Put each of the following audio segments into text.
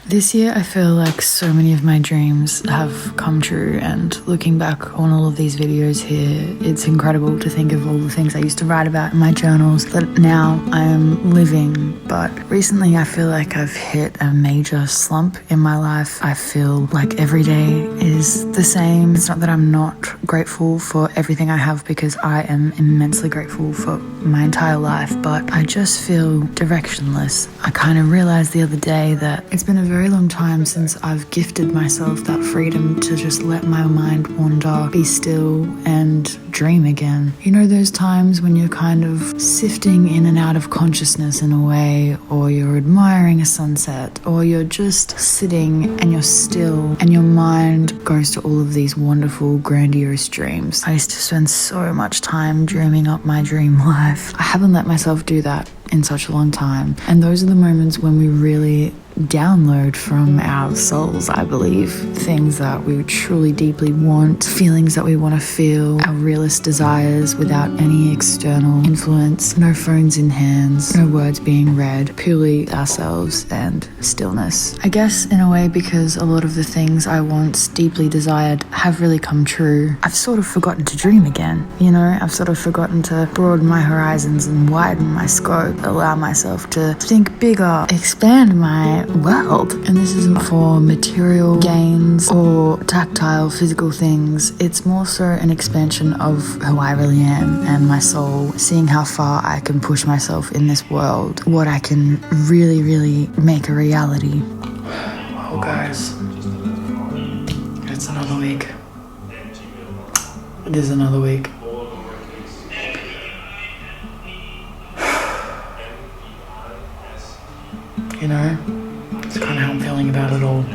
This year I feel like so many of my dreams have come true, and looking back on all of these videos here, it's incredible to think of all the things I used to write about in my journals that now I am living. But recently I feel like I've hit a major slump in my life. I feel like every day is the same. It's not that I'm not grateful for everything I have, because I am immensely grateful for my entire life, but I just feel directionless. I kind of realized the other day that it's been a very long time since I've gifted myself that freedom to just let my mind wander, be still, and dream again. You know those times when you're kind of sifting in and out of consciousness in a way, or you're admiring a sunset, or you're just sitting and you're still and your mind goes to all of these wonderful, grandiose dreams. I used to spend so much time dreaming up my dream life. I haven't let myself do that in such a long time, and those are the moments when we really download from our souls, I believe. Things that we truly deeply want, feelings that we want to feel, our realest desires without any external influence, no phones in hands, no words being read, purely ourselves and stillness. I guess in a way, because a lot of the things I once deeply desired have really come true, I've sort of forgotten to dream again. You know, I've sort of forgotten to broaden my horizons and widen my scope, allow myself to think bigger, expand my world. And this isn't for material gains or tactile physical things. It's more so an expansion of who I really am and my soul, seeing how far I can push myself in this world, what I can really make a reality. Well guys, it's another week. It is another week. You know, it's kind of how I'm feeling about it all.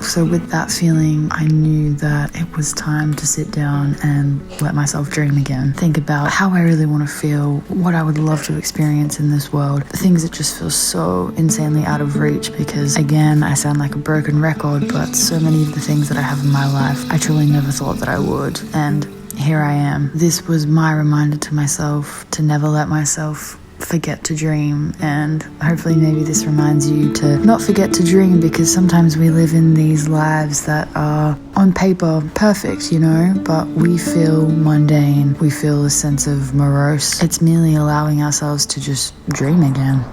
So with that feeling, I knew that it was time to sit down and let myself dream again. Think about how I really want to feel, what I would love to experience in this world, the things that just feel so insanely out of reach, because again, I sound like a broken record, but so many of the things that I have in my life, I truly never thought that I would. And here I am. This was my reminder to myself to never let myself forget to dream, and hopefully maybe this reminds you to not forget to dream, because sometimes we live in these lives that are on paper perfect, you know, but we feel mundane, we feel a sense of morose. It's merely allowing ourselves to just dream again.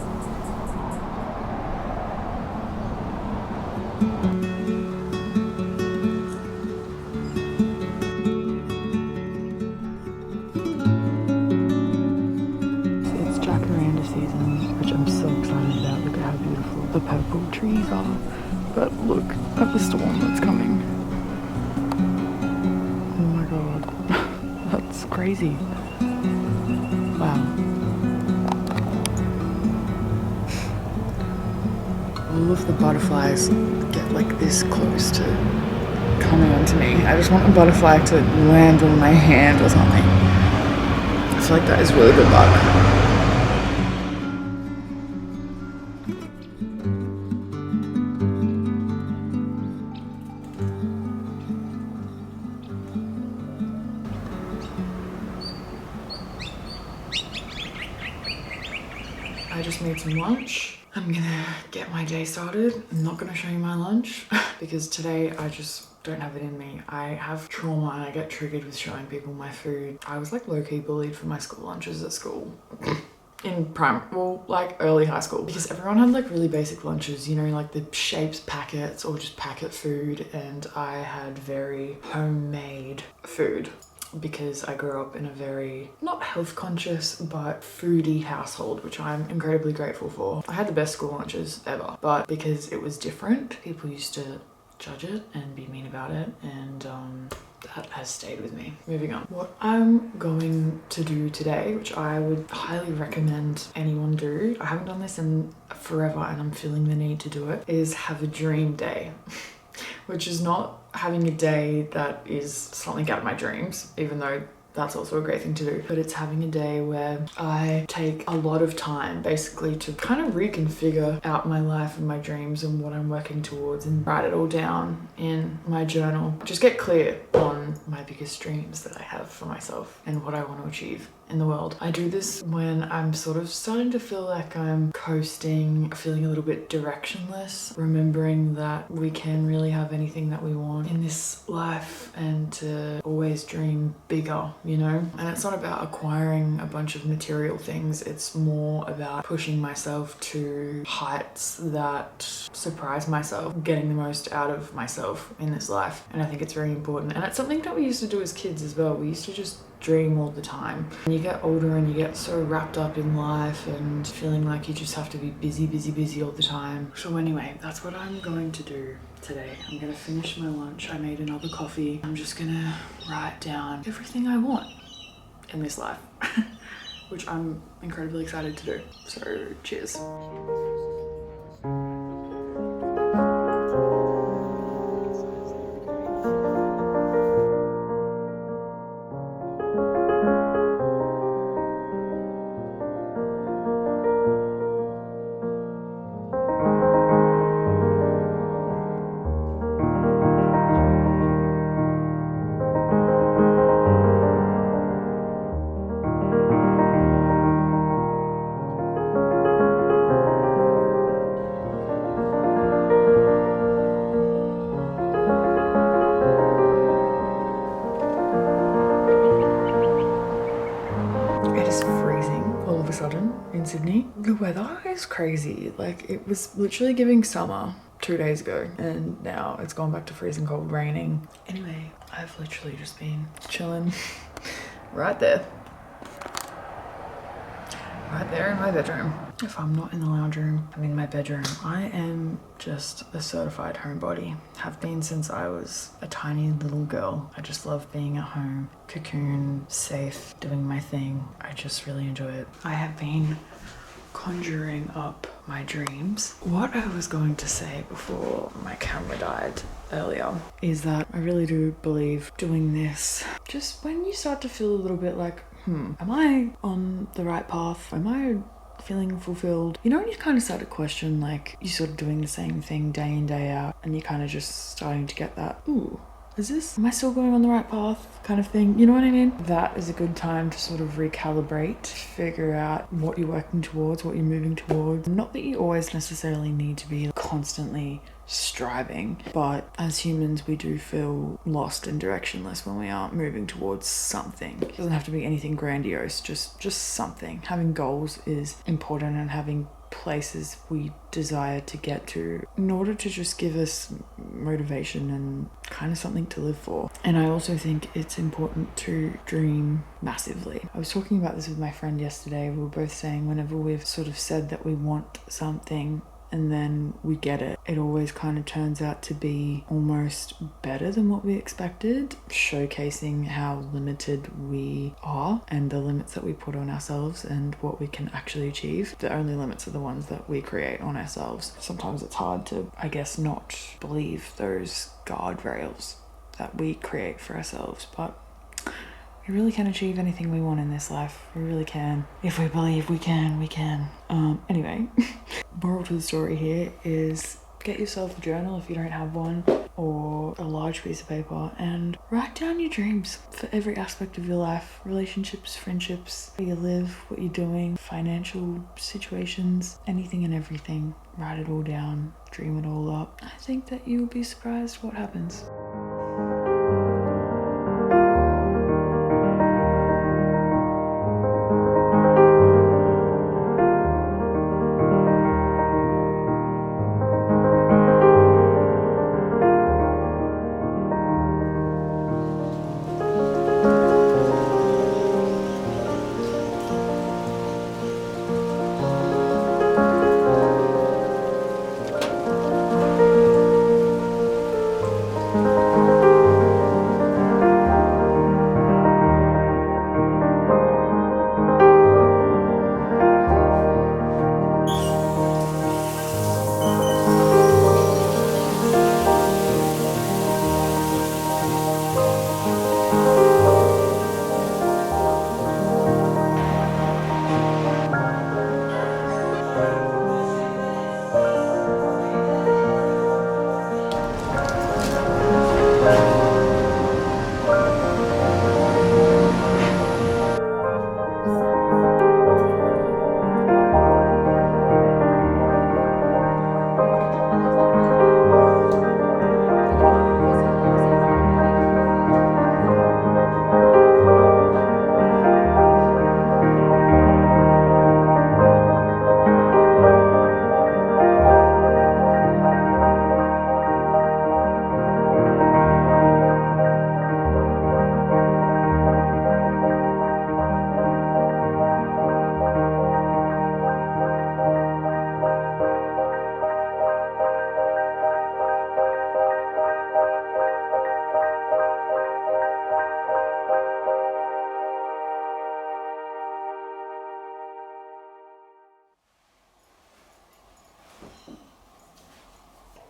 Season, which I'm so excited about. Look at how beautiful the purple trees are. But look at the storm that's coming. Oh my god. That's crazy. Wow. All of the butterflies get like this close to coming onto me. I just want a butterfly to land on my hand or something. I feel like that is really good luck. I just made some lunch. I'm gonna get my day started. I'm not gonna show you my lunch because today I just don't have it in me. I have trauma and I get triggered with showing people my food. I was like low-key bullied for my school lunches at school. In like early high school, because everyone had like really basic lunches, you know, like the shapes packets or just packet food, and I had very homemade food, because I grew up in a very, not health conscious, but foodie household, which I'm incredibly grateful for. I had the best school lunches ever, but because it was different, people used to judge it and be mean about it, and that has stayed with me. Moving on. What I'm going to do today, which I would highly recommend anyone do, I haven't done this in forever and I'm feeling the need to do it, is have a dream day. Which is not having a day that is something out of my dreams, even though that's also a great thing to do, but it's having a day where I take a lot of time basically to kind of reconfigure out my life and my dreams and what I'm working towards, and write it all down in my journal. Just get clear on my biggest dreams that I have for myself and what I want to achieve in the world. I do this when I'm sort of starting to feel like I'm coasting, feeling a little bit directionless, remembering that we can really have anything that we want in this life and to always dream bigger, you know? And it's not about acquiring a bunch of material things, it's more about pushing myself to heights that surprise myself, getting the most out of myself in this life. And I think it's very important. And it's something that we used to do as kids as well. We used to just dream all the time. And you get older and you get so wrapped up in life and feeling like you just have to be busy all the time. So anyway, that's what I'm going to do today. I'm gonna finish my lunch. I made another coffee. I'm just gonna write down everything I want in this life, which I'm incredibly excited to do. So cheers. In Sydney, the weather is crazy. Like, it was literally giving summer 2 days ago and now it's gone back to freezing cold, raining. Anyway, I've literally just been chilling right there in my bedroom. If I'm not in the lounge room, I'm in my bedroom. I am just a certified homebody. Have been since I was a tiny little girl. I just love being at home, cocoon, safe, doing my thing. I just really enjoy it. I have been conjuring up my dreams. What I was going to say before my camera died earlier is that I really do believe doing this, just when you start to feel a little bit like, am I on the right path? Am I feeling fulfilled? You know, when you kind of start to question, like, you're sort of doing the same thing day in, day out, and you're kind of just starting to get that, ooh, am I still going on the right path kind of thing? You know what I mean? That is a good time to sort of recalibrate, figure out what you're working towards, what you're moving towards. Not that you always necessarily need to be constantly striving, but as humans we do feel lost and directionless when we aren't moving towards something. It doesn't have to be anything grandiose, just something. Having goals is important, and having places we desire to get to in order to just give us motivation and kind of something to live for. And I also think it's important to dream massively. I was talking about this with my friend yesterday. We were both saying whenever we've sort of said that we want something and then we get it, it always kind of turns out to be almost better than what we expected, showcasing how limited we are and the limits that we put on ourselves and what we can actually achieve. The only limits are the ones that we create on ourselves. Sometimes it's hard to, I guess, not believe those guardrails that we create for ourselves, but we really can achieve anything we want in this life. We really can. If we believe we can, we can. Anyway, moral to the story here is get yourself a journal if you don't have one, or a large piece of paper, and write down your dreams for every aspect of your life. Relationships, friendships, where you live, what you're doing, financial situations, anything and everything. Write it all down, dream it all up. I think that you'll be surprised what happens.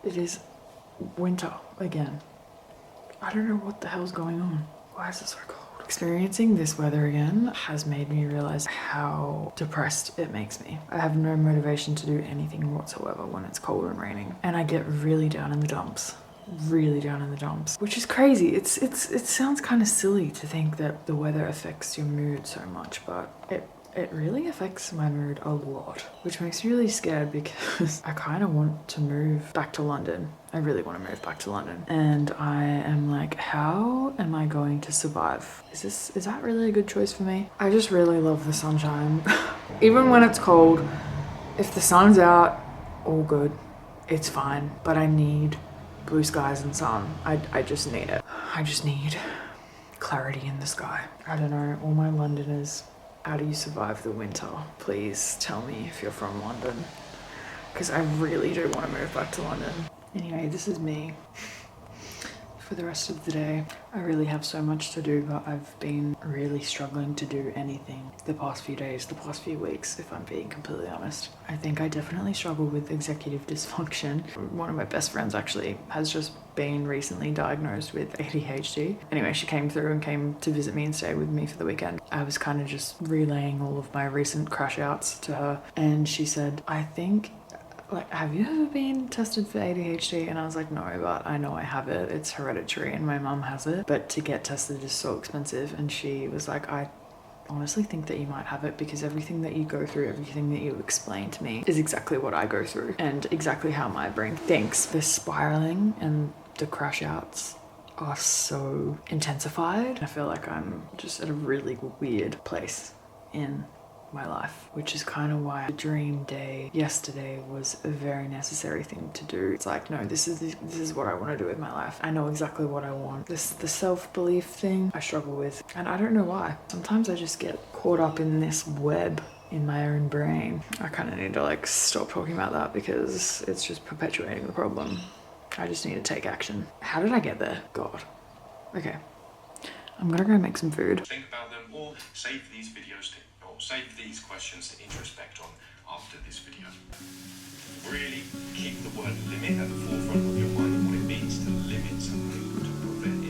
It is winter again. I don't know what the hell's going on. Why is it so cold? Experiencing this weather again has made me realize how depressed it makes me. I have no motivation to do anything whatsoever when it's cold and raining. And I get really down in the dumps. Really down in the dumps, which is crazy. It sounds kind of silly to think that the weather affects your mood so much, but it really affects my mood a lot, which makes me really scared because I kind of want to move back to London. I really want to move back to London, and I am like, how am I going to survive? Is that really a good choice for me? I just really love the sunshine. Even when it's cold, if the sun's out, all good, it's fine, but I need blue skies and sun. I just need it. I just need clarity in the sky. I don't know, all my Londoners, how do you survive the winter? Please tell me if you're from London, because I really do want to move back to London. Anyway, this is me for the rest of the day. I really have so much to do, but I've been really struggling to do anything the past few days, the past few weeks, if I'm being completely honest. I think I definitely struggle with executive dysfunction. One of my best friends actually has just been recently diagnosed with ADHD. Anyway, she came through and came to visit me and stay with me for the weekend. I was kind of just relaying all of my recent crash outs to her, and she said, I think, like, have you ever been tested for ADHD? And I was like, no, but I know I have it. It's hereditary and my mum has it. But to get tested is so expensive. And she was like, I honestly think that you might have it because everything that you go through, everything that you explain to me is exactly what I go through and exactly how my brain thinks. The spiraling and the crash outs are so intensified. I feel like I'm just at a really weird place in my life, which is kind of why the dream day yesterday was a very necessary thing to do. It's like, no, this is what I want to do with my life. I know exactly what I want. The self-belief thing I struggle with, and I don't know why. Sometimes I just get caught up in this web in my own brain. I kind of need to like stop talking about that because it's just perpetuating the problem. I just need to take action. How did I get there? God. Okay, I'm gonna go make some food. Think about them or save these videos or save these questions to introspect on after this video. Really keep the word limit at the forefront of your mind and what it means to limit mood, prevent